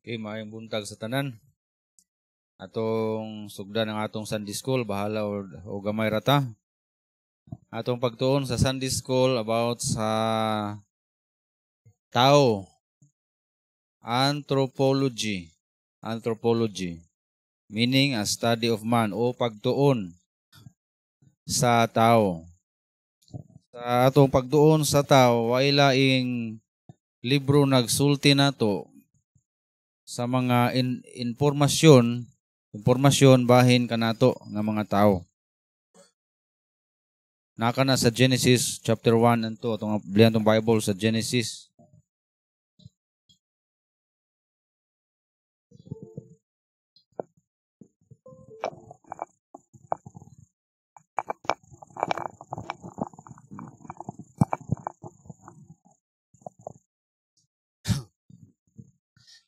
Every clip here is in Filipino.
Okay, maayong buntag sa tanan. Atong sugdan ng atong Sunday School, bahala o gamay rata. Atong pagtuon sa Sunday School about sa tao. Anthropology. Anthropology. Meaning a study of man o pagtuon sa tao. Sa atong pagtuon sa tao, way laing libro nagsulti nato sa mga impormasyon bahin kanato nga mga tao. Naka na sa Genesis chapter 1 and 2 atong blihan tong Bible sa Genesis.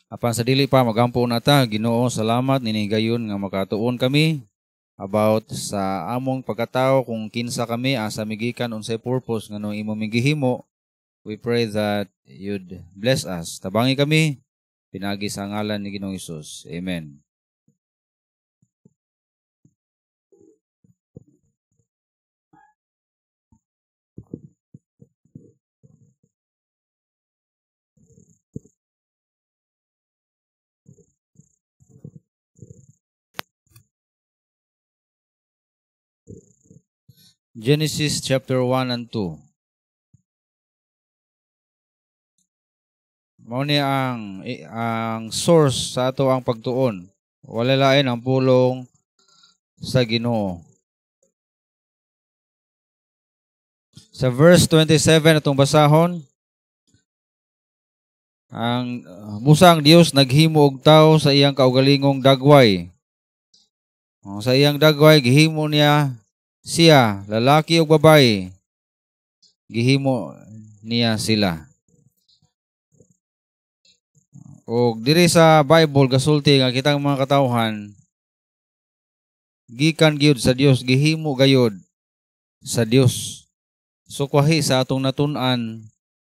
Apan sa dili pa magampo na ta, Ginoo, salamat ninigayon nga makatuon kami about sa among pagkatao kung kinsa kami asa migikan unsay purpose ngano imo migihimo. We pray that you'd bless us. Tabangi kami pinagi sa ngalan ni Ginoong Hesus. Amen. Genesis chapter 1 and 2. Mao ni ang source sa ato ang pagtuon. Wala lain ang pulong sa Ginoo. Sa verse 27 atong basahon, ang musang Dios naghimo og tawo sa iyang kaugalingong dagway. Sa iyang dagway gihimo niya siya, lalaki o babae, gihimo niya sila. O diri sa Bible gasulti nga kitang mga katawhan gikan gyud sa Dios, gihimo gayud sa Dios. So kwahi sa atong natun-an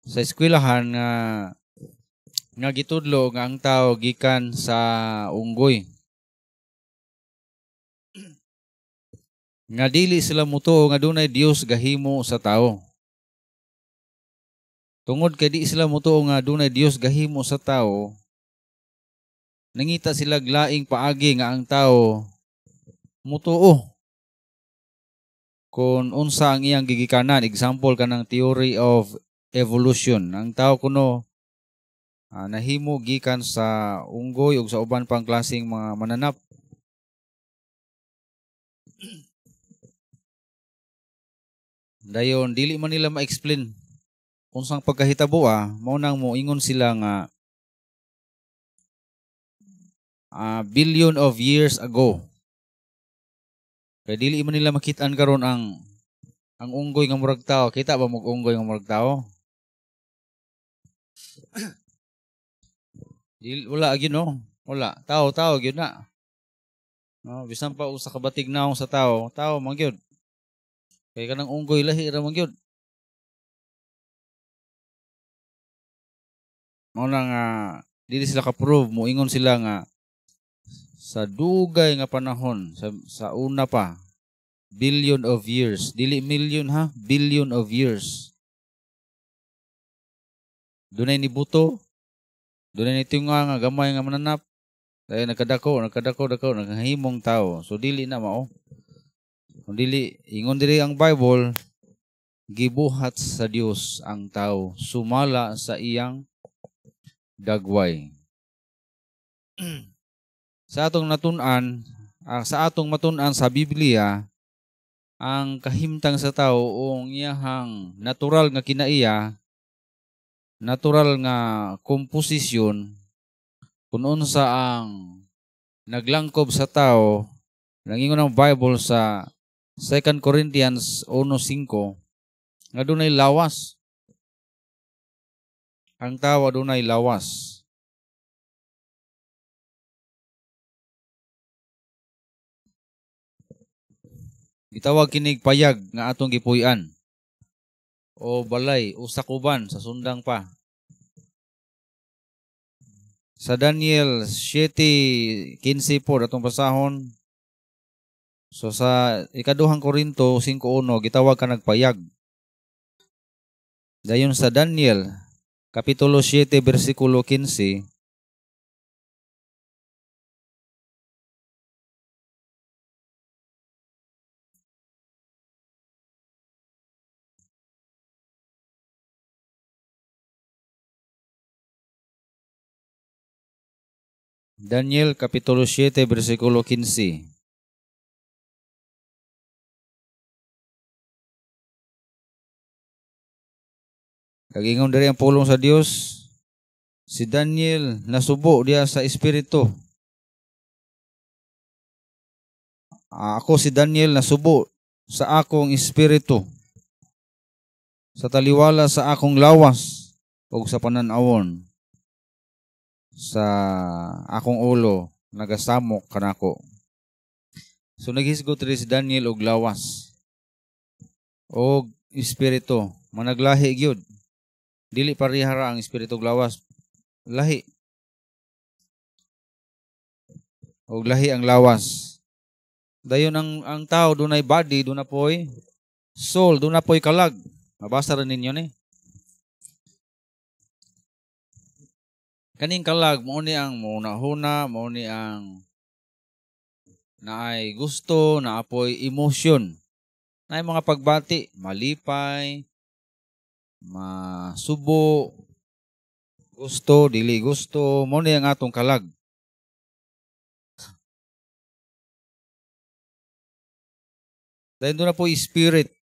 sa eskwelahan nga gitudlo nga ang tao gikan sa unggoy. Nga dili sila mutuo nga dunay Dios gahimo sa tao. Tungod kay di sila mutuo nga dunay Dios gahimo sa tao, nangita sila laing paagi nga ang tao mutuo kung unsa ang iyang gigikanan. Example kanang theory of evolution. Ang tao kuno nahimo gikan sa unggoy ug sa uban pang klaseng mga mananap. Dayon dili man nila ma-explain unsang pagkahitabo mao nang moingon sila nga billion of years ago. Kaya dili man nila makit-an karon ang unggoy nga murag tao. Kita ba mo unggoy nga murag tao? Wala gyud no. Wala. Tao gyud na. No, bisan pa usa ka batig naong sa tao man gyud. Kay kanang unggoy lahi ra man gyud. Mao nang dili sila ka-prove, moingon sila nga sa dugay nga panahon sa una pa, billion of years, dili million billion of years. Dunay ni buto, dunay ni tinga nga gamay nga mananap, kaya nagkadako nagahimong tao. So dili na mao. Kung dili ingon diri ang Bible, gibuhat sa Dios ang tao sumala sa iyang dagway. Sa atong matun-an sa Biblia, ang kahimtang sa tao o iyahang natural nga kinaiya, natural nga komposisyon, kung unsa ang naglangkob sa tao, nangingon ang Bible sa 2 Corinthians 1:5, nga dunay lawas. Ang tao dunay lawas. Gitawag kinig payag nga atong gipuy-an o balay o sakuban sa sundang pa. Sa Daniel 7:15 po datong basahon. So sa ikaduhang Korinto 5:1 gitawag ka nagpayag. Dayon sa Daniel kapitulo 7 bersikulo 15. Daniel kapitulo 7 bersikulo 15. Kagingon diri ang pulong sa Dios. Si Daniel nasubo diya sa espiritu. Ako si Daniel nasubo sa akong espiritu. Sa taliwala sa akong lawas ug sa panan-awon sa akong ulo nagasamok kanako. So naghisgot diri si Daniel og lawas og espiritu managlahi gyud. Dili parihara ang espiritu og lawas, lahi. Og lahi ang lawas. Dayon ang tao dunay body, dunay poy soul, dunay poy kalag. Mabasa rin ninyo ni. Kaning kalag mao ni ang mauna-huna, mao ni ang naay gusto, naapoy emotion. Naay mga pagbati, malipay, masubo, gusto, dili gusto, mao ni ang atong kalag. Dahil doon na po spirit.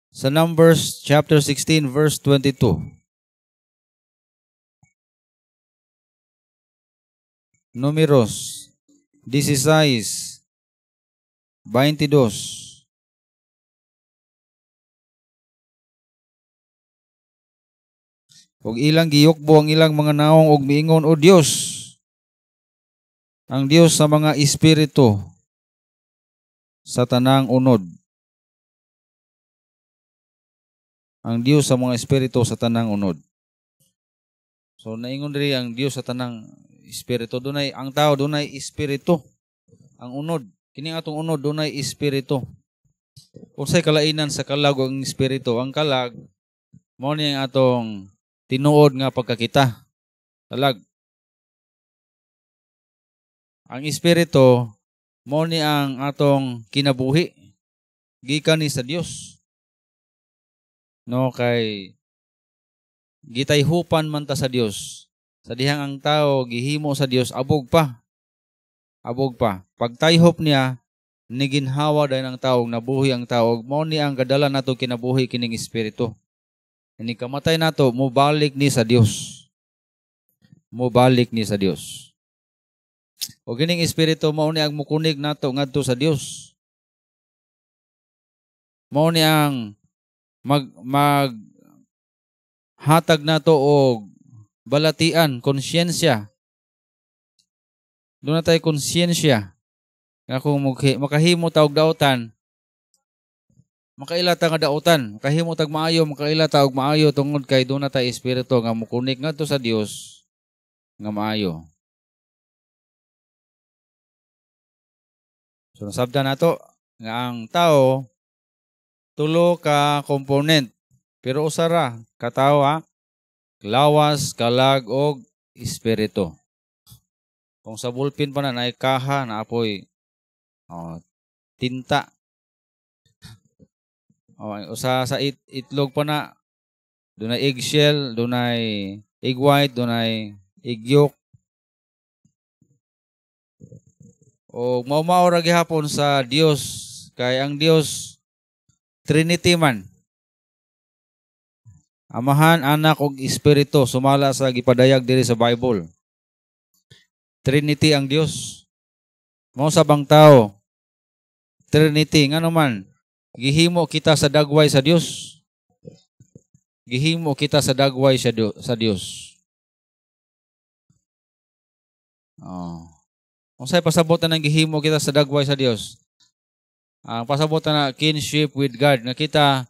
Sa Numbers chapter 16 verse 22. Números 16, 22. Og ilang giyukbo ang ilang mga naong og miingon, O Dios, ang Dios sa mga espiritu sa tanang unod. Ang Dios sa mga espiritu sa tanang unod. So naingon diri ang Dios sa tanang espiritu. Dunay ang tao dunay espiritu. Ang unod, kini atong unod dunay espiritu. Unsay kalainan sa kalag ug espiritu? Ang kalag mao ni ang atong tinuod nga pagkakita. Kalag. Ang espiritu mao ni ang atong kinabuhi gikan ni sa Dios. No kay gitayhupan man ta sa Dios. Sa dihang ang tao gihimo sa Dios abog pa. Abog pa. Pagtayhop niya niginhawa dahil ng tao nabuhi ang tao. Mao ni ang kadala nato kinabuhi kining espiritu. Ini kamatay nato mubalik ni sa Dios. Mubalik ni sa Dios. O kining espiritu mao ni ang mukunig nato ngadto sa Dios. Mao ni ang mag hatag nato og balatian, konsyensya. Doon na tayo konsyensya. Nga kung makahimo ta og daotan, makailata nga daotan, makahimo tag maayo, makailata og maayo tungod kay doon na tayo espiritu nga mukunik ngadto sa Dios nga maayo. So nasabda nato nga ang tao tulo ka component pero usara katawa lawas, kalag og espiritu. Kung sa bulpin pa na naay kaha na apoy tinta. Usa sa itlog pa na dunay eggshell, dunay egg white, dunay egg yolk. O mao ra gihapon sa Dios kay ang Dios Trinity man. Amahan, Anak ug Espiritu sumala sa gipadayag diri sa Bible. Trinity ang Dios. Mao sa bang tao Trinity ngano man gihimo kita sa dagway sa Dios. Gihimo kita sa dagway sa Dios. Unsay pasabot na gihimo kita sa dagway sa Dios? Ang pasabot na kinship with God nga kita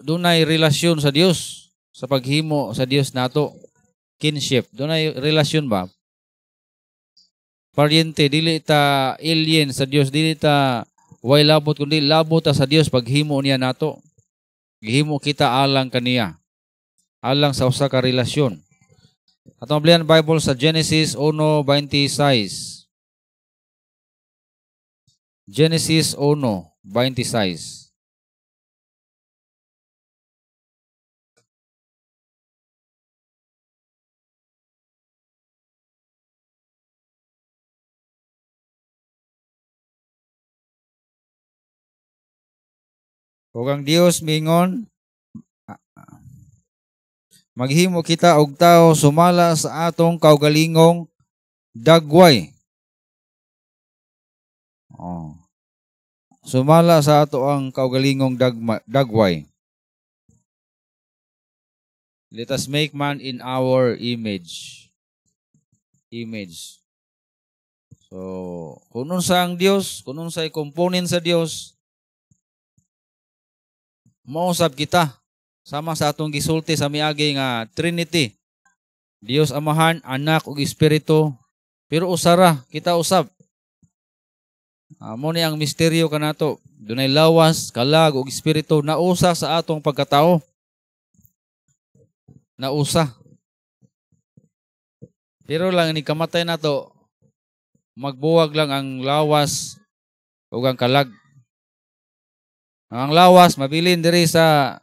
dunay relasyon sa Dios sa paghimo sa Dios nato. Kinship. Doon ay relasyon ba? Paryente, dili ta alien sa Dios, dili ta way labot, kundi labot ta sa Dios paghimo niya nato. Gihimo kita alang kaniya. Alang sa usa ka relasyon. Atong ablihan Bible sa Genesis 1:26. Genesis 1:26. Ug ang Dios mingon, maghimo kita og tao sumala sa atong kaugalingong dagway. Oh. Sumala sa ato ang kaugalingong dagway. Let us make man in our image. So, kung unsa ang Dios, kung unsay component sa Dios, mausab kita sama sa atong gisulti sa miagi nga Trinity. Dios Amahan, Anak ug Espiritu, pero usara kita usab. Amo ni ang misteryo kanato. Dunay lawas, kalag ug espiritu na usa sa atong pagkatao. Na usa. Pero lang ni kamatay nato, magbuwag lang ang lawas ug ang kalag. Ang lawas mabilin diri sa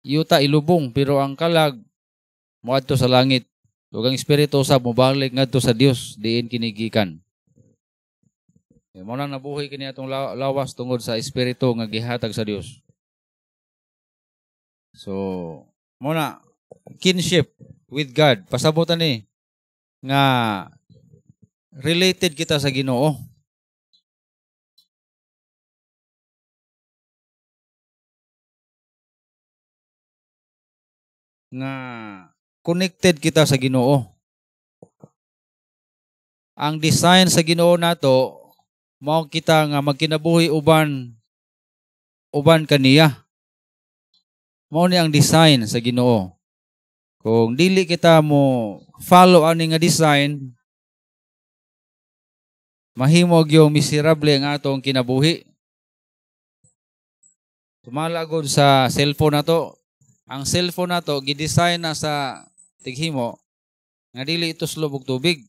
yuta ilubong, pero ang kalag moadto sa langit. Ug ang espiritu usab mobalik ngadto sa Dios diin kinigikan. Mo nang nabuhi kini atong lawas tungod sa espiritu nga gihatag sa Dios. So, mo na kinship with God. Pasabutan ni nga related kita sa Ginoo. Nga connected kita sa Ginoo. Ang design sa Ginoo nato mao kita nga magkinabuhi uban kaniya. Mao ni ang design sa Ginoo. Kung dili kita mo follow ani nga design, mahimo gyud miserable ang atong kinabuhi. Tumalagod sa cellphone nato. Ang cellphone nato gidesign na sa tighimo nga dili ito slob og tubig.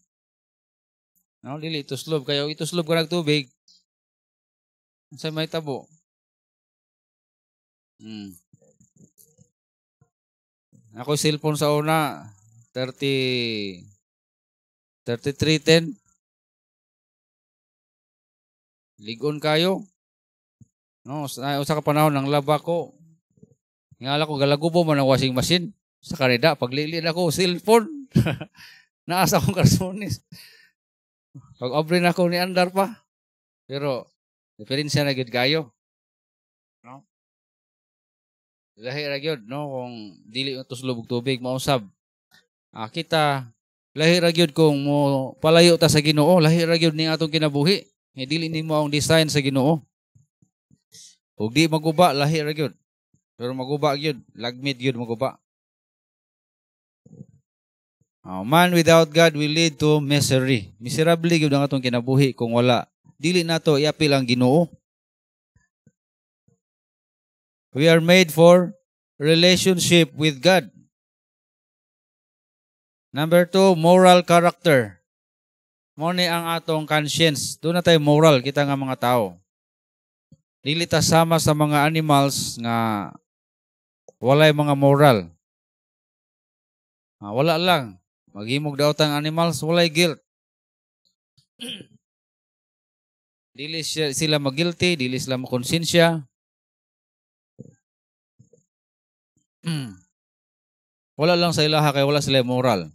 No, dili ito slob kayo ito slob ka tubig. Sa may tabo. Ako cellphone sa una 3310. Ligon kayo. No, sa ka panahon nang laba ko. Ngala ko galagubo man ang washing machine. Sa kanida paglilin ako cellphone. Naasa akong karsones. Pag-obre na ako ni andar pa. Pero diferensya na gyud kayo. No? Lahi ra gyud no kung dili utos lubog tubig mausab. Kita lahi ra gyud kung mo palayo ta sa Ginoo, lahi ra gyud ning atong kinabuhi. Nga dili nimo ang design sa Ginoo. Ug di maguba lahi ra gyud. Pero maguba gyud, lagmit gyud maguba. Man without God will lead to misery. Miserable gyud ang atong kinabuhi kung wala. Dili nato iapil ang Ginoo. We are made for relationship with God. Number 2, moral character. Mo ni ang atong conscience. Doon na tayo moral kita nga mga tao. Dili ta sama sa mga animals nga walay mga moral. Wala lang. Maghimog daw tang animals, walay guilt. Dili sila mag-guilty, dili sila makonsensya. Wala lang sa ilaha kay wala sila moral.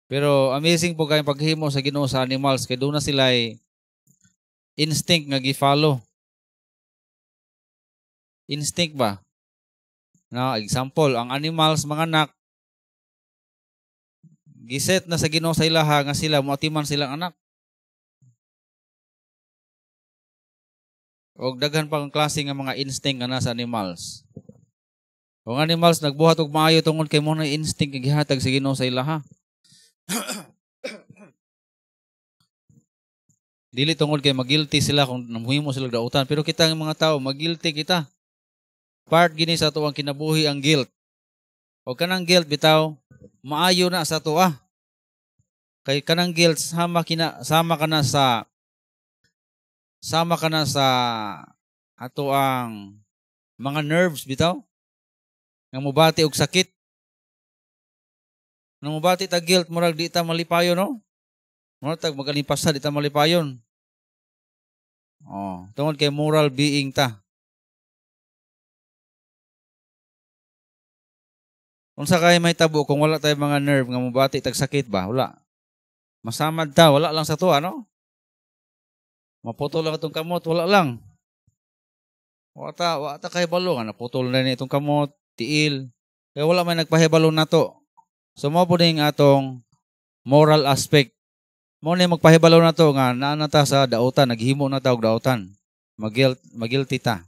Pero amazing po kayong paghimo sa Ginoo sa animals kay doon na sila instinct nga gi-follow. Instinct ba? Na example, ang animals mga anak giset na sa Ginoo sa ilaha nga sila moatiman silang anak. Og daghan pang klase nga mga instinct nga nasa animals. Kung animals nagbuhat og maayo tungod kay mo na instinct nga gihatag sa Ginoo sa ilaha. Dili tungod kay magilty sila kung namuhimo sila dautan, pero kita nga mga tao magilty kita. Part gini sa tuwang kinabuhi ang guilt. O kanang guilt bitaw maayo na sa tuwa. Kay kanang guilt sama ka na sa ato ang mga nerves bitaw nga mobati og sakit. Nang mobati ta guilt murag di ta malipayon no? Murag tag magalimpasa di ta malipayon. Oh, tungod kay moral being ta. Unsa kay may tabo kung wala tay mga nerve nga mobati tag sakit ba? Wala. Masamad ta, wala lang sa tuwa no? Maputol lang itong kamot, wala lang. Wala ta kahibalo nga naputol na ni itong kamot, tiil. Kaya wala may nagpahibalo na to. So mo po din atong moral aspect. Mo ni magpahibalo na to nga naa ta sa dautan, naghimo na ta og dautan. Magilty ta.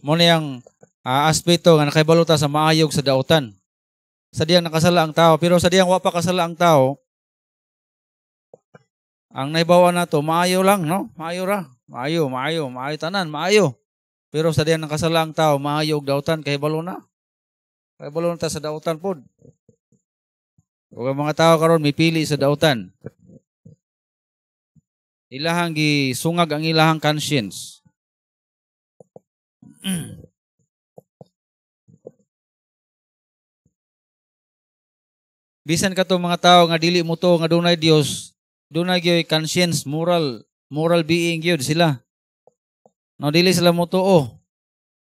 Mo ni ang aspeto nga nakahibalo ta sa maayog sa dautan. Sa diyang nakasala ang tao, pero sa diyang wa pa kasala ang tao, ang naibawa na to, maayo lang, no? Maayo ra. Maayo tanan, maayo. Pero sa diyang nakasala ang tao, maayo og dautan, kahibalo na. Kahibalo na ta sa dautan pod. Huwag ang mga tao karon mipili sa dautan. Ilahang gisungag ang ilahang conscience. Bisan kato mga tao nga dili mo to nga dunay Dios, dunay gyud conscience, moral being gyud sila. No dili sila mo tuo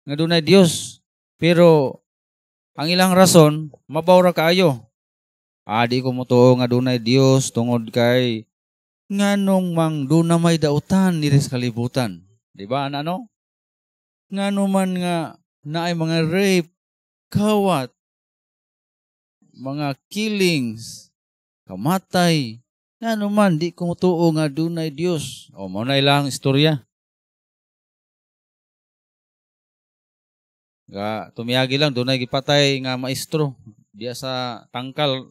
nga dunay Dios, pero ang ilang rason mabaw ra kaayo. Di ko mo tuo nga dunay Dios tungod kay nganong mang duna may dautan diri sa kalibutan. Di ba ano? Ngano man nga naay mga rape, kawat, mga killings, kamatay, ano man, di ko tuo nga dunay Dios. O, mao na ilang istorya. Tumiyagi lang, dunay gipatay nga maestro. Diya sa tangkal,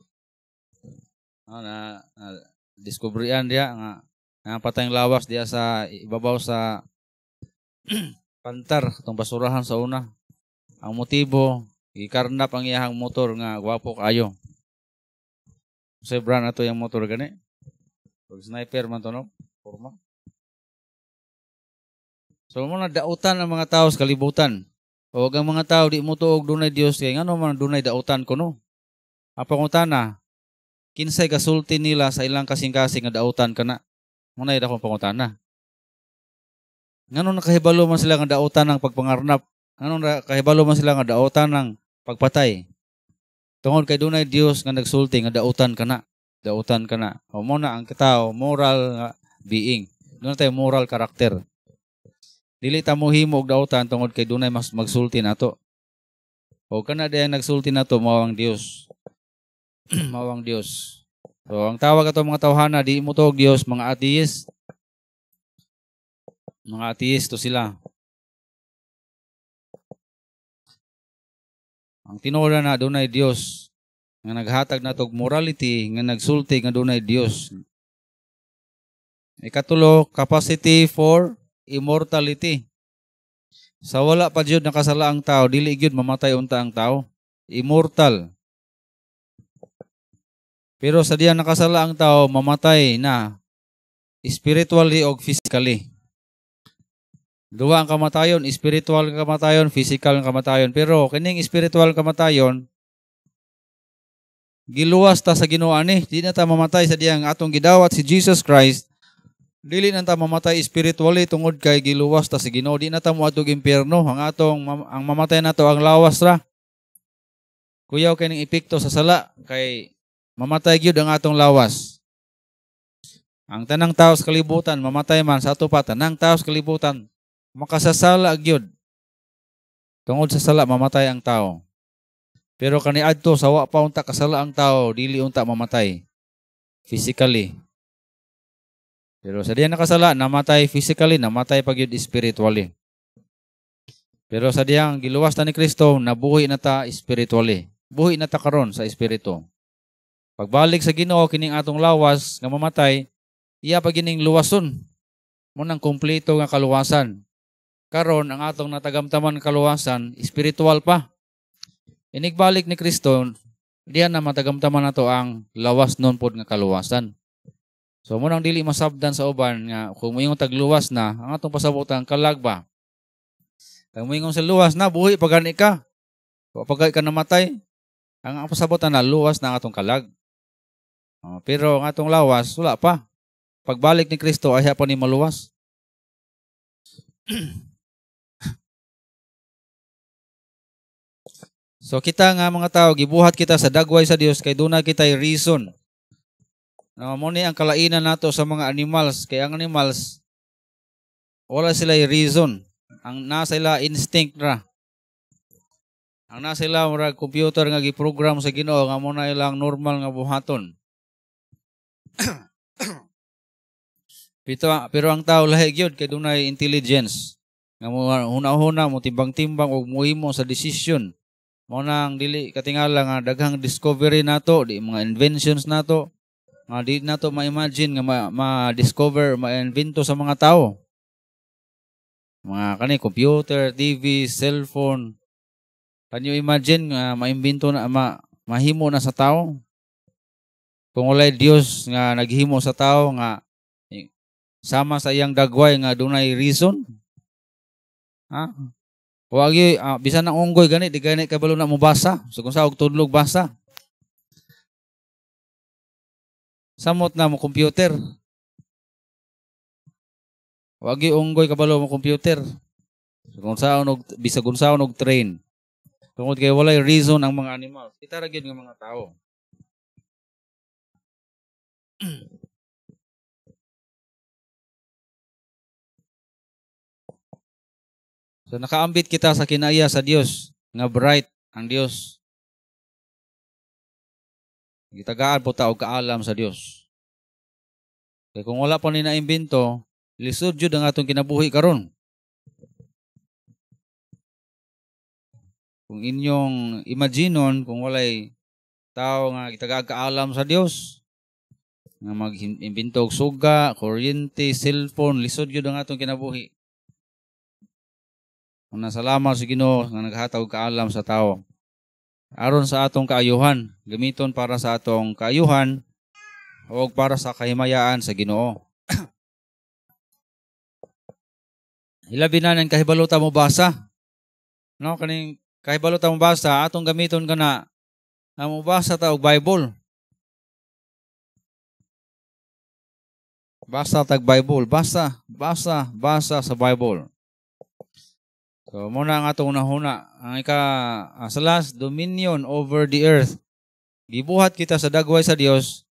diskubrian diya, nga patayang lawas diya sa ibabaw sa pantar, itong basurahan sa una. Ang motibo, ikarnap ang iyahang motor nga gwapo kayo. Sa brand na to yung motor gani. Pag sniper man to no? Forma. So mo na dautan ang mga tao sa kalibutan. O ang mga tao di mo tuog dunay Dios kay ngano man dunay dautan ko no. Apa kung tana, kinsay kasulti nila sa ilang kasing-kasing nga dautan kana. Muna ida kong pangutana. Ngano nakahibalo man sila nga dautan ng pagpangarnap? Ngano nakahibalo man sila nga dautan ng pagpatay? Tungod kay dunay Dios nga nagsulti nga dautan kana. Dautan kana. O mo na ang tao moral being. Doon tayo moral character. Dili ta mo himo og dautan tungod kay dunay mas magsulti nato. O kana diyan nagsulti nato mao ang Dios. Mao ang Dios. So ang tawag ato mga tawhana di mo tuog Dios, mga atheist. Mga atheist to sila. Ang tinuod na dunay Dios nga naghatag nato og morality nga nagsulti nga dunay Dios. Ikatulo, capacity for immortality. Sa wala pa jud nakasala ang tao, dili gyud mamatay unta ang tao. Immortal. Pero sa diyan nakasala ang tao, mamatay na spiritually o physically. Duwa ang kamatayon, spiritual ang kamatayon, physical ang kamatayon. Pero kining spiritual kamatayon, giluwas ta sa Ginoo ani, di na ta mamatay sa diyang atong gidawat si Jesus Christ. Dili na ta mamatay spiritually tungod kay giluwas ta sa Ginoo, di na ta moadtog impierno. Ang mamatay nato ang lawas ra. Kuyaw kining epekto sa sala kay mamatay gyud ang atong lawas. Ang tanang tao sa kalibutan mamatay man sa ato pa, tanang tao sa kalibutan makasasala gyud. Tungod sa sala mamatay ang tao. Pero kaniadto sa wa pa unta kasala ang tao, dili unta mamatay physically. Pero sa diyan nakasala, namatay physically, namatay pa gyud spiritually. Pero sa diyang giluwas ta ni Kristo, nabuhi na ta spiritually. Buhi na ta karon sa espiritu. Pagbalik sa Ginoo kining atong lawas nga mamatay, iya pa gining luwason. Munang kumpleto nga kaluwasan. Karon ang atong natagamtaman kaluwasan, spiritual pa. Inigbalik ni Kristo, diyan na matagamtaman nato ang lawas nun pod nga kaluwasan. So munang dili masabdan sa uban nga kung moingon tagluwas na, ang atong pasabutan kalag ba. Kung moingon sa luwas na buhi pagani ka. Pagay ka namatay, ang pasabutan na luwas na ang atong kalag. Pero ang atong lawas wala pa. Pagbalik ni Kristo ay pa ni maluwas. So kita nga mga tao, gibuhat kita sa dagway sa Dios kay dunay kitay reason. Mo ni ang kalainan nato sa mga animals, kay ang animals wala sila reason. Ang nasa sila instinct ra. Ang nasa sila murag computer nga giprogram sa Ginoo nga mo na ilang normal nga buhaton. Pero ang tao lahi gyud kay dunay intelligence. Nga mo huna-huna mo timbang-timbang og mohimo sa decision. Mo nang dili katingala nga daghang discovery nato, di mga inventions nato, nga di nato ma-imagine nga ma-discover, ma-invento sa mga tao. Mga kani computer, TV, cellphone. Can you imagine nga maimbento na mahimo na sa tao? Kung walay Dios nga naghimo sa tao nga sama sa iyang dagway nga dunay reason. Ha? Wagi bisan ang unggoy gani di gani kabalo na mo basa. So kung sa og tudlog basa. Samot na mo computer. Wagi unggoy kabalo mo computer. So kung saon og bisag unsaon og train. Tungod kay walay reason ang mga animal. Kita ra gyud nga mga tao. So nakaambit kita sa kinaya sa Dios nga bright ang Dios. Gitagaan po ta og kaalam sa Dios. Kay kung wala pa ni naimbento, lisod jud ang atong kinabuhi karon. Kung inyong imaginon kung walay tao nga gitagaan kaalam sa Dios, nga mag-imbento og suga, kuryente, cellphone, lisod jud ang atong kinabuhi. Una salamat sa Ginoo nga naghatag kaalam sa tao. Aron sa atong kaayuhan, gamiton para sa atong kaayuhan o para sa kahimayaan sa Ginoo. Hilabi na ng kahibaluta mo basa. No, kaning kahibaluta mo basa, atong gamiton kana na mo basa ta og Bible. Basa tag Bible, basa sa Bible. So, muna ang atong unahuna. Ang sa last, dominion over the earth. Gibuhat kita sa dagway sa Dios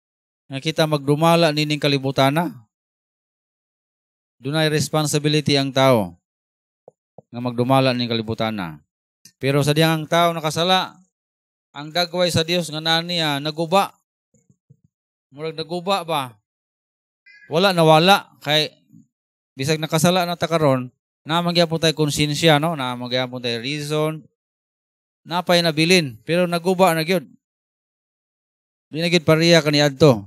nga kita magdumala nining kalibutana. Dunay responsibility ang tao nga magdumala nining kalibutana. Pero sa diyang ang tao nakasala, ang dagway sa Dios nga naniya naguba. Murag naguba ba? Wala nawala kay bisag nakasala na ta karon. Na magyapon tayo konsensya, no? Na magyapon tayo reason. Napay nabilin. Pero naguba na gyud. Di na gyud pariya kaniadto.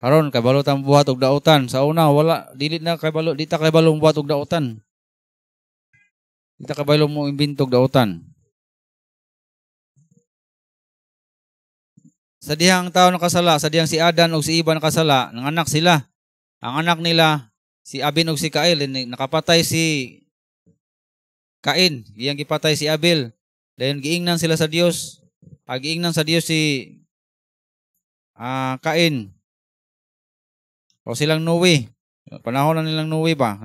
Karon kabalo tang buhat og dautan. Sa una wala dili na kabalo, di ta kabalo buhat og dautan. Di ta kabalo mo imbento og dautan. Sa dihang tao nakasala, sa dihang si Adan ug si Eva nakasala, nanganak sila. Ang anak nila si Abin ug si Kain, nakapatay si Kain, iyang gipatay si Abel. Dayon giingnan sila sa Dios. Giingnan sa Dios si Kain. O silang Noe. Panahon na nilang Noe ba?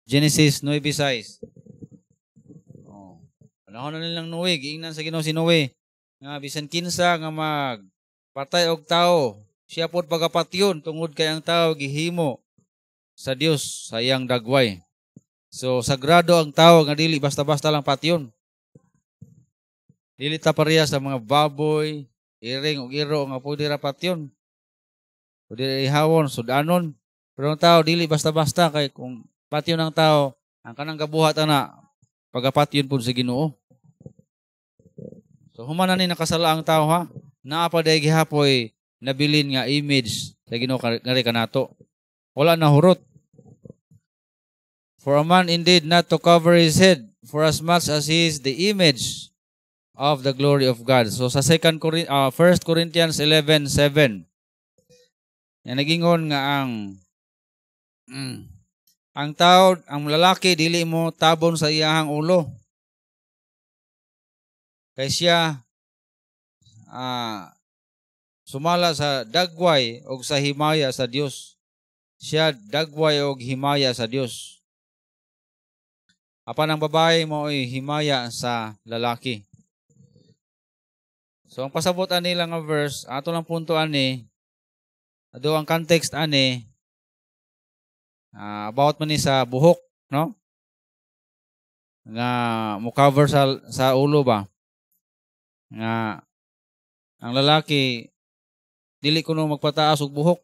Genesis 9:6. Panahon na nilang Noe, giingnan sa Ginoo si Noe. Nga bisan kinsa nga magpatay og tao, siya pod pagapatyon tungod kay ang tao gihimo sa Dios sa iyang dagway. So sagrado ang tao nga dili basta-basta lang patyon. Dili ta pareha sa mga baboy, iring ug iro nga pwede ra patyon. Pwede ihawon, sudanon. Pero ang tao dili basta-basta kay kung patyon ang tao, ang kanang gabuhat ana pagapat yun po sa Ginoo. So human na ni nakasala ang tao ha. Naa pa day gihapoy nabilin nga image sa Ginoo ngari kanato. Wala na hurot. For a man indeed not to cover his head, for as much as he is the image of the glory of God. So sa 1 Corinthians 11:7, yan nagingon nga ang tao, ang lalaki dili mo tabon sa iyahang ulo. Kay siya sumala sa dagway o sa himaya sa Dios. Siya dagway o himaya sa Dios. Apan ang babae mo ay himaya sa lalaki. So ang pasabot ani lang nga verse, ato lang punto ani, ado ang context ani, about man ni sa buhok, no? Nga mo cover sa ulo ba? Nga ang lalaki dili kuno magpataas og buhok.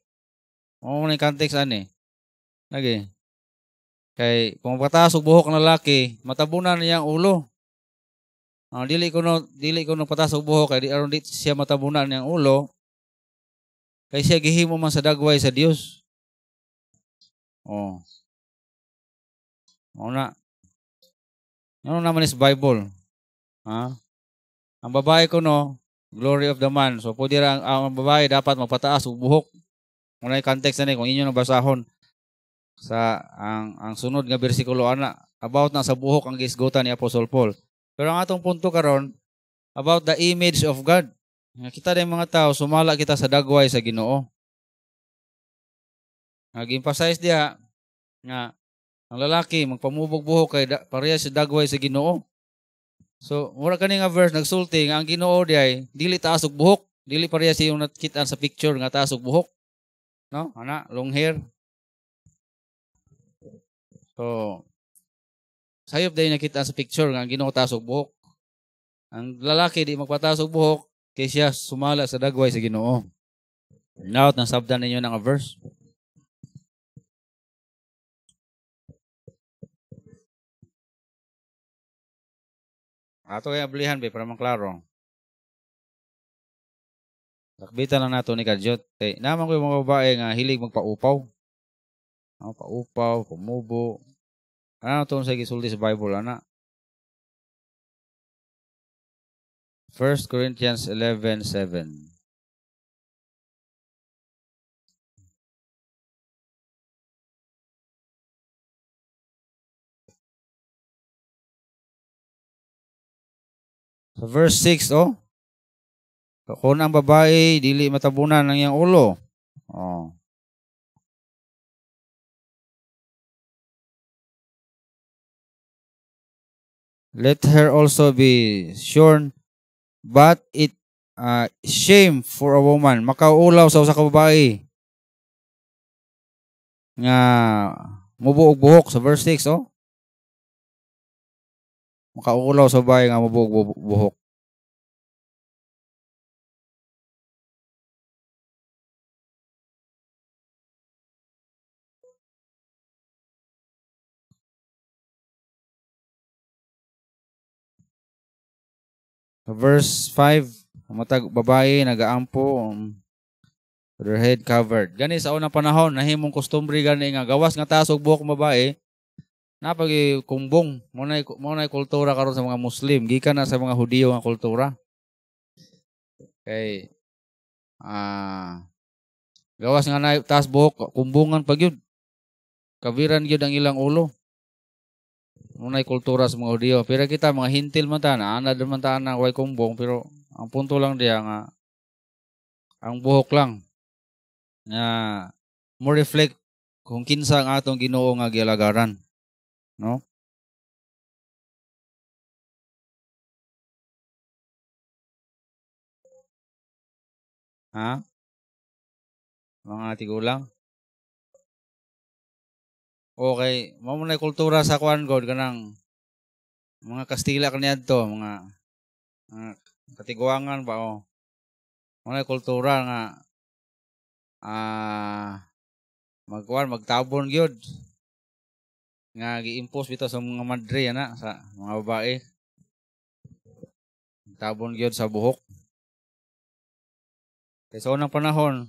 Mao man ang context ani. Lagi. Kay kung magpataas og buhok ng lalaki, matabunan niya ang ulo. Dili kuno pataas og buhok kay aron di siya matabunan niyang ulo. Kay siya gihimo man sa dagway sa Dios. Oh. Una. Ano naman is Bible? Ha? Ang babae kuno, glory of the man. So pwede ra ang babae dapat magpataas og buhok. Unay context na ni kung inyo nabasahon sa ang sunod nga bersikulo ana about na sa buhok ang gisgutan ni Apostle Paul. Pero ang atong punto karon about the image of God. Nga kita din mga tao sumala kita sa dagway sa Ginoo. Nag-emphasize diha nga ang lalaki magpamubog buhok kay pareha sa dagway sa Ginoo. So mura kani nga verse nagsulti nga ang Ginoo diay dili taas og buhok, dili pareha sa yung nakita sa picture nga taas og buhok. No? Ana, long hair. So, sayop dahil nakita sa picture nga Ginoo taas og buhok. Ang lalaki di magpataas og buhok kay siya sumala sa dagway sa Ginoo. Now, nasabdan ninyo ng verse. Ato kaya ablihan para maklaro. Takbitan lang nato ni Kadyot. Naman ko yung mga babae nga hilig magpaupaw. Paupaw, pumubo. Ano ito sa gisulti sa Bible, ana? 1 Corinthians 11:7. Sa verse 6, kung ang babae, dili matabunan ng iyang ulo. Let her also be shorn, but it shame for a woman. Makaulaw sa usa ka babae nga mubo og buhok sa verse 6, Makaulaw sa babae nga mubo og buhok. Verse 5, matag babae nagaampo with her head covered. Gani sa unang panahon nahimong kustombre gani nga gawas nga taas og buhok mabay napagi kumbong mo nay kultura karon sa mga Muslim gikan na sa mga Hudiyo nga kultura. Kay gawas nga na taas buhok kumbungan pag yun. Kabiran gyud ang ilang ulo. Munay kultura sa mga Hudiyo. Pero kita mga hintil man ta na ana man ta na way kumbong pero ang punto lang diya nga ang buhok lang na mo reflect kung kinsa ang atong Ginoo nga gialagaran, no? Ha? Mga tigulang. Okay, mao man kultura sa kuan god kanang mga Kastila kaniadto, mga katiguangan ba Mga kultura nga magtabon gyud. nga gi-impose bitaw sa mga madre ana sa mga babae. Tabon gyud sa buhok. Kaya sa unang panahon,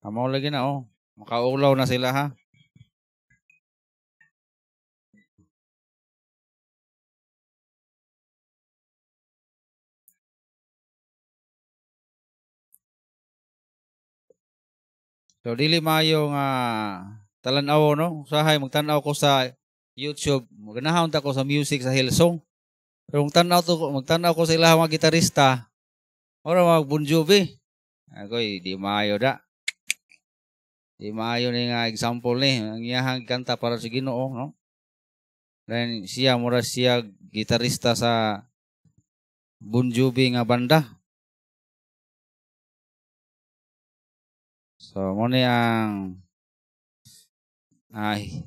amaw lagi na makaulaw na sila ha. So dili maayo nga talan-aw no. Usahay magtan-aw ko sa YouTube, maganahon ta ko sa music sa Hillsong. Pero magtan-aw ko sa ilahang mga gitarista, ora mag Bon Jovi. Agoy di maayo da. Di maayo ni nga example ni ang iyahang kanta para sa Ginoo no. Then siya mura siya gitarista sa Bon Jovi nga banda. So mo ni ang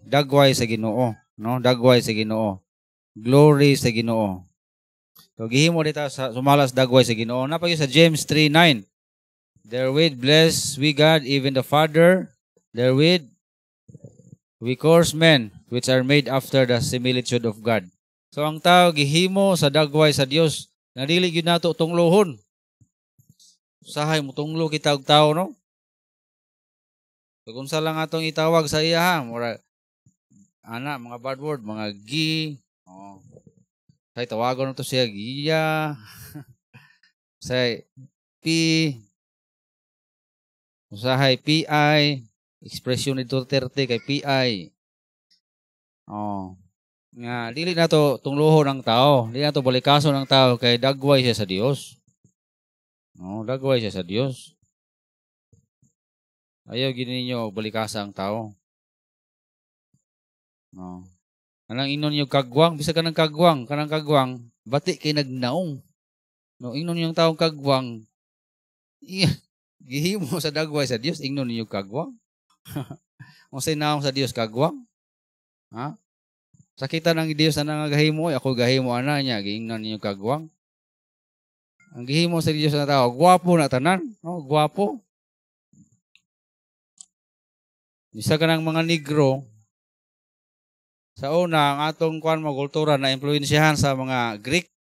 dagway sa Ginoo, no? Dagway sa Ginoo. Glory sa Ginoo. So gihimo dito sa sumalas dagway sa Ginoo. Napagi sa James 3:9. Therewith bless we God, even the Father. Therewith we curse men, which are made after the similitude of God. So ang tao gihimo sa dagway sa Dios. Nga dili gyud nato tunglohon. Usahay mo tunglo kita og tao no? So kung sa lang atong itawag sa iya ha, mura ana mga bad word, mga gi, say tawagon to siya giya. Say pi usahay PI, ekspresyon ni Duterte kay PI. Nga dili nato tunglohon ang tao, dili nato balikason ang tao kay dagway siya sa Dios. Dagway siya sa Dios. Ayaw gini ninyo balikasa ang tao. Anang inon yung kagwang, bisa ka ng kagwang, bati kay nagnaong. No, inon yung taong kagwang, gihimo sa dagway sa Dios, inon yung kagwang. Kung say naong sa Dios kagwang, ha? Sakita ng Dios na nagahimo, ako gahimo ana niya, giingnan yung kagwang. Ang gihimo sa Dios na tao, gwapo na tanan, no, gwapo. Isa ka ng mga negro, sa una, ang atong kultura na impluensyahan sa mga Greek.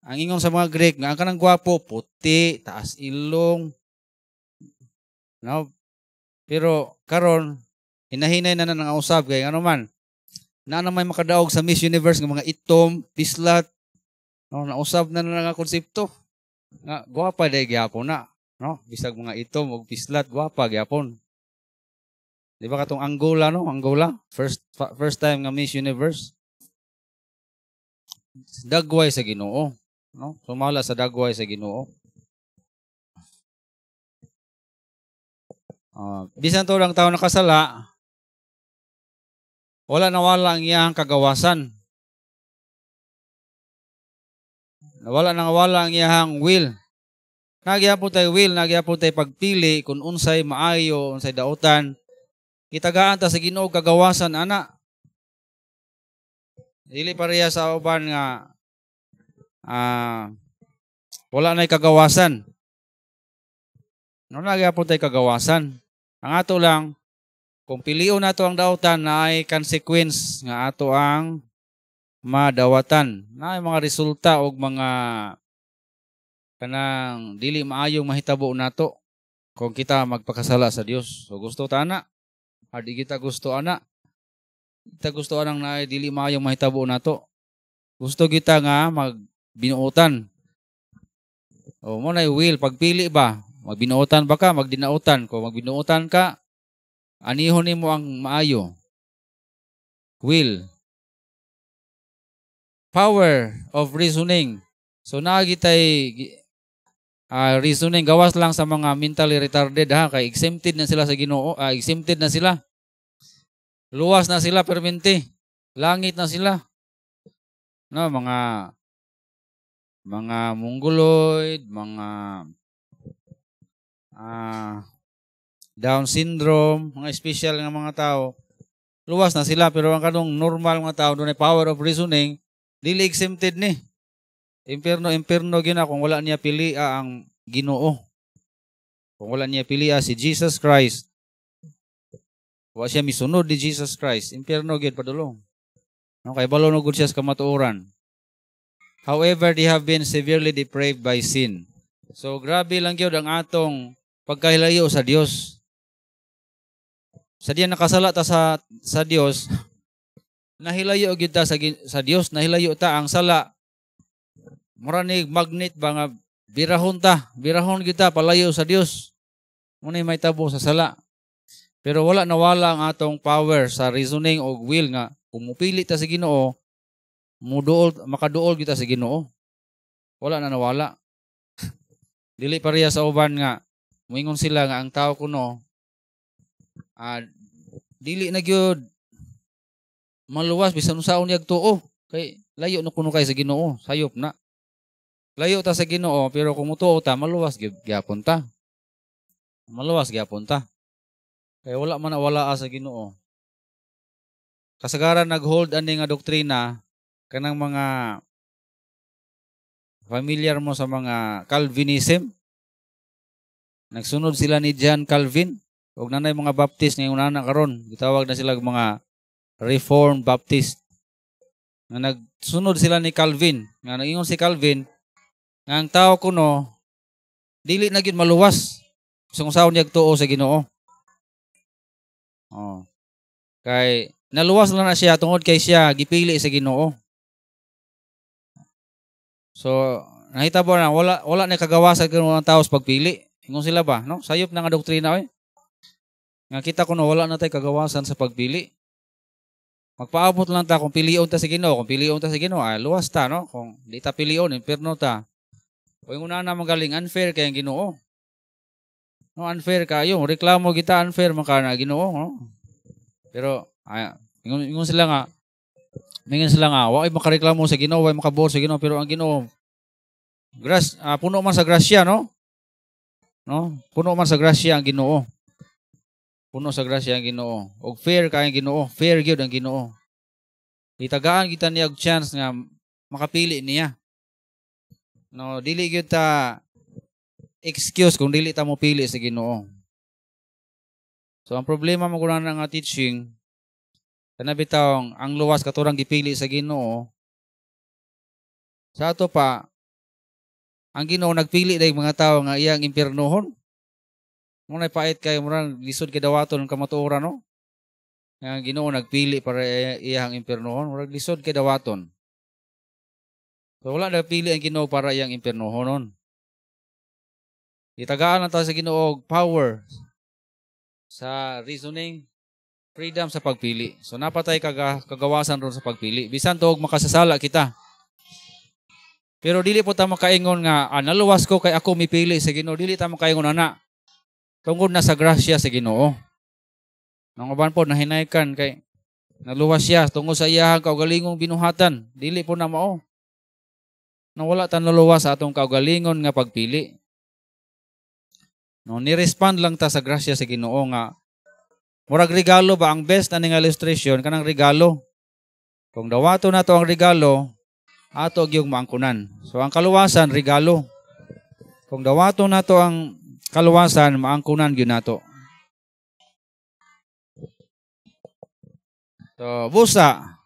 Ang ingon sa mga Greek, nga ang kanang gwapo, puti, taas ilong. No? Pero, karon hinahinay na nang usab kay ano man, na may makadaog sa Miss Universe ng mga itom, pislat, no? Nausab na nga konsepto. Nga, gwapa day gyapon na. No? Bisag mga itom o pislat, gwapa gyapon. Di ba katong Angola, no? Angola, first time nga Miss Universe. Dagway sa Ginoo, no? Sumala sa dagway sa Ginoo. Bisan to lang tao nakasala, wala ang iyang kagawasan. Wala ang iyang will. Nagyapon tayo will, nagyapon tayo pagpili kung unsay maayo, unsay dautan. Kitagaan ta sa Ginoo kagawasan ana. Dili pareha sa uban nga wala nay kagawasan. No nagyapon tay kagawasan. Ang ato lang kung pilion nato ang dautan na ay consequence nga ato ang madawatan. Na ay mga resulta og mga kanang dili maayong mahitabo nato kung kita magpakasala sa Dios. So gusto ta ana. Adi kita gusto ana. Kita gusto anang na dili maayong mahitabo nato. Gusto kita nga magbinuotan. O mo na will pagpili ba? Magbinuotan ba ka? Magdinautan. Kung magbinuotan ka, anihon nimo ang maayo. Will. Power of reasoning. So nagitay reasoning gawas lang sa mga mentally retarded ha kay exempted na sila sa Ginoo, exempted na sila. Luwas na sila permente. Langit na sila. No, mga mongoloid, mga Down syndrome, mga special nga mga tao. Luwas na sila pero ang kanong normal mga tao doon ay power of reasoning, dili exempted ni. Imperno gyud na kung wala niya pilia ang Ginoo. Kung wala niya pilia si Jesus Christ. wa siya misunod ni Jesus Christ, impyerno gyud padulong. No, kay balo no gud siya sa kamatuoran. However, they have been severely depraved by sin. So grabe lang gyud ang atong pagkahilayo sa Dios. Sa diyan nakasala ta sa Dios, nahilayo gyud ta sa Dios, nahilayo ta ang sala. Mura ni magnet ba nga birahon gyud ta palayo sa Dios. Muna may tabo sa sala. Pero wala nawala ang atong power sa reasoning o will nga kung mupili ta sa Ginoo, makaduol kita sa Ginoo. Wala na nawala. Dili pareha sa uban nga moingon sila nga ang tao kuno dili na gyud maluwas bisan unsaon yag tuo kay layo no kuno kay sa Ginoo, sayop na. Layo ta sa Ginoo pero kung mutuo ta maluwas gyapon ta. Maluwas gyapon ta. Kay wala man nawala sa Ginoo. Kasagaran nag-hold ani nga doktrina kanang mga familiar mo sa mga Calvinism. Nagsunod sila ni John Calvin ug nanay mga Baptist ngayon na karon gitawag na sila mga Reformed Baptist. Nga nagsunod sila ni Calvin. Nga naingon si Calvin nga ang tao kuno dili na gyud maluwas kung saan niya tuo sa Ginoo. Oh. Kay naluwas lang na siya tungod kay siya gipili sa Ginoo. So, nakita mo na wala na kagawasan ng tao sa pagpili. Ingon sila ba, no? Sayop na nga doktrina oy. Nga kita kuno wala na tay kagawasan sa pagpili. Magpaabot lang ta kung pilion ta sa Ginoo, kung pilion ta sa Ginoo, luwas ta, no? Kung di ta pilion, impierno ta. O yung una na magaling unfair kay ang Ginoo. No, unfair kayo. Reklamo kita unfair man ka na Ginoo, no? Pero ingon sila nga wa ay makareklamo sa Ginoo, wa ay makabor sa Ginoo, pero ang Ginoo puno man sa grasya, no? No? Puno man sa grasya ang Ginoo. Puno sa grasya ang Ginoo. Og fair kay ang Ginoo, fair gyud ang Ginoo. Itagaan kita niya og chance nga makapili niya. No, dili gyud ta excuse kung dili ta mo pili sa Ginoo. So ang problema mo kuno nga teaching kana bitaw ang luwas katurang gipili sa Ginoo. Sa ato pa ang Ginoo nagpili dayeg mga tawo nga iyang impiernohon. Muna pait kay murang lisod kay dawaton ang kamatuoran, no? Ang Ginoo nagpili para iyang impiernohon, murag lisod kay dawaton. So wala nagpili ang Ginoo para iyang impiernohon. Itagaan lang ta sa Ginoo power sa reasoning, freedom sa pagpili. So napatay kagawasan ron sa pagpili. Bisan tuog makasasala kita. Pero dili po ta makaingon nga naluwas ko kay ako mipili sa Ginoo. Dili ta makaingon ana. Tungod na sa grasya sa Ginoo. Nang uban po nahinaykan kay naluwas siya tungod sa iyahang kaugalingong binuhatan. Dili po na mao. Nang wala ta naluwas sa atong kaugalingon nga pagpili. No, ni-respond lang ta sa grasya sa Ginoo nga murag regalo ba ang best na ning illustration kanang regalo. Kung dawato na to ang regalo, ato gyud maangkunan. So ang kaluwasan regalo. Kung dawato na to ang kaluwasan maangkunan gyud nato. So busa.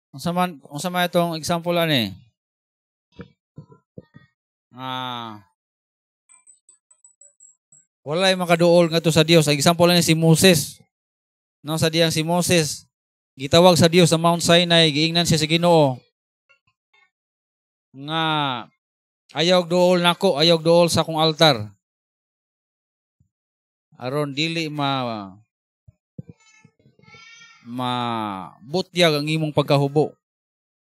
Unsa man itong example ani? Walay makaduol nga to sa Dios. Ang example ni si Moses. No, sa diyang si Moses gitawag sa Dios sa Mount Sinai, giingnan siya sa Ginoo nga ayaw duol nako, ayaw duol sa akong altar. Aron dili butyag ang imong pagkahubo.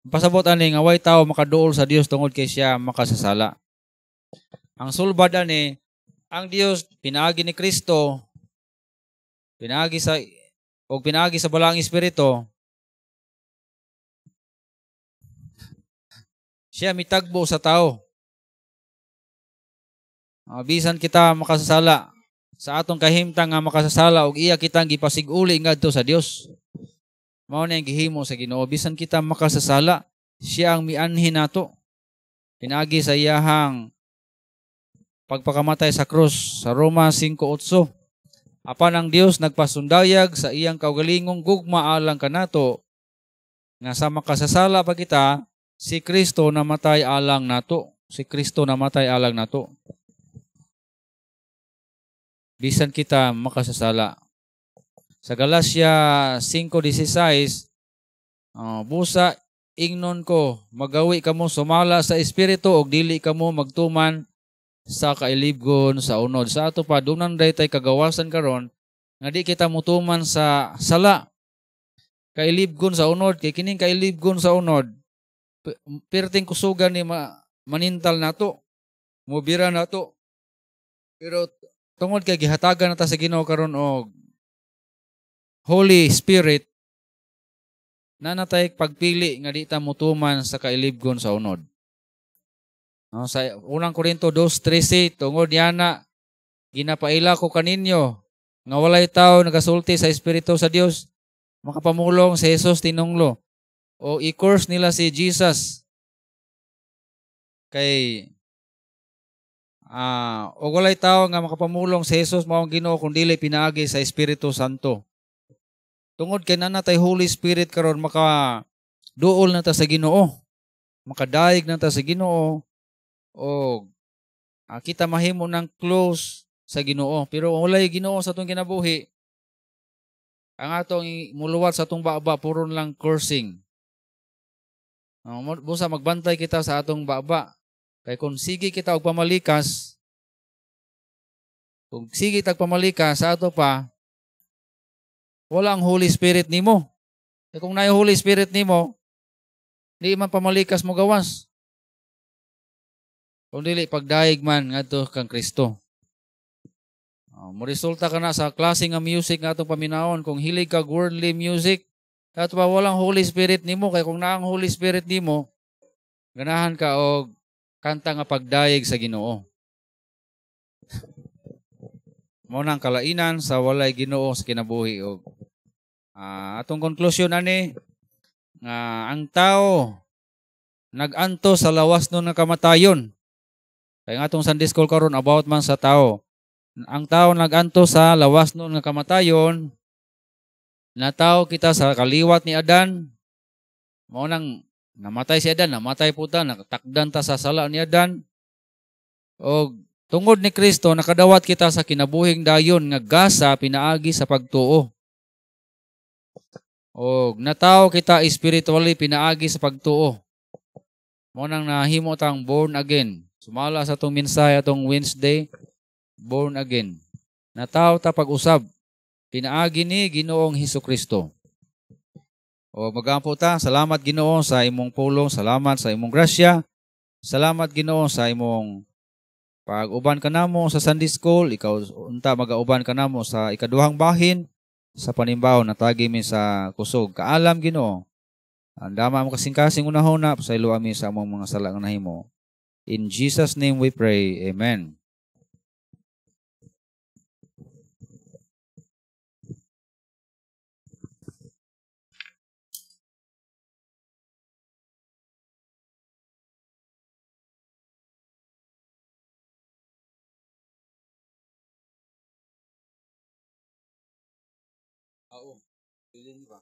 Pasabot ani nga way tao makaduol sa Dios tungod kay siya makasasala. Ang sulbad ani ang Dios pinaagi ni Kristo, pinaagi sa balang espiritu. Siya mitagbo sa tao. Bisan kita makasasala sa atong kahimtang nga makasasala og iya kitang gipasiguli ngadto sa Dios. Mao na ang gihimo sa Ginoo, bisan kita makasasala, siya ang mianhin nato. Pinaagi sa iyahang pagpakamatay sa krus sa Roma 5:8. Apan ang Dios nagpasundayag sa iyang kaugalingong gugma alang kanato nga sa makasasala pa kita, si Kristo namatay alang nato. Si Kristo namatay alang nato. Bisan kita makasasala. Sa Galatia 5:16, busa ingnon ko, magawi kamo sumala sa espiritu og dili kamo magtuman sa kailibgon sa unod. Sa ato pa dunan daytay kagawasan karon nga di kita mutuman sa sala. Kailibgon sa unod kay kining kailibgon sa unod perting kusugan ni manintal nato, mubira nato. Pero tungod kay gihatagan nata sa Ginoo karon og Holy Spirit, na natay pagpili nga di ta mutuman sa kailibgon sa unod. No, sa unang Korinto 2:13, tungod yana ginapaila ko kaninyo nga walay tao nagasulti sa Espiritu sa Dios, makapamulong si Jesus tinunglo o i-curse nila si Jesus kay o walay tao nga makapamulong si Jesus mao ang Ginoo kun dili pinaagi sa Espiritu Santo. Tungod kay nanatay Holy Spirit karon maka duol na ta sa Ginoo. Makadaig na ta sa Ginoo o kita mahimo ng close sa Ginoo. Pero walay Ginoo sa atong kinabuhi, ang atong muluwat sa atong baba puro lang cursing. Busa magbantay kita sa atong baba. Kay kung sige kita og pamalikas, kung sige tag pamalikas sa ato pa, wala ang Holy Spirit nimo. Kay kung naay Holy Spirit nimo, di man pamalikas mo gawas. Kung dili pagdaig man ngadto kang Kristo. Mo resulta ka na sa klase nga music nga atong paminaon. Kung hilig kag worldly music, at walang Holy Spirit nimo. Kay kung naang Holy Spirit nimo, ganahan ka og kanta nga pagdaig sa Ginoo. Mao nang kalainan sa walay Ginoo sa kinabuhi og atong konklusyon ani nga ang tao naganto sa lawas nun nga kamatayon. Kay nga atong Sunday school karon about man sa tao. Ang tao naganto sa lawas nun nga kamatayon. Nataw kita sa kaliwat ni Adan. Mao nang namatay si Adan, namatay po ta, nakatakdan ta sa sala ni Adan. O tungod ni Kristo, nakadawat kita sa kinabuhing dayon nga gasa pinaagi sa pagtuo. O nataw kita spiritually pinaagi sa pagtuo. Mao nang nahimo tang born again. Sumala sa atong mensahe atong Wednesday, born again. Nataw ta pag-usab pinaagi ni Ginoong Hesukristo. O magampo ta, salamat Ginoo sa imong pulong, salamat sa imong grasya. Salamat Ginoo sa imong pag-uban kanamo sa Sunday school, ikaw unta magauban kanamo sa ikaduhang bahin sa panimbaw natagi mi sa kusog. Kaalam Ginoo. Andama mo kasing-kasing unahon na pasaylo ami sa among mga sala nga nahimo. In Jesus' name we pray. Amen. Oo. Bilin ba?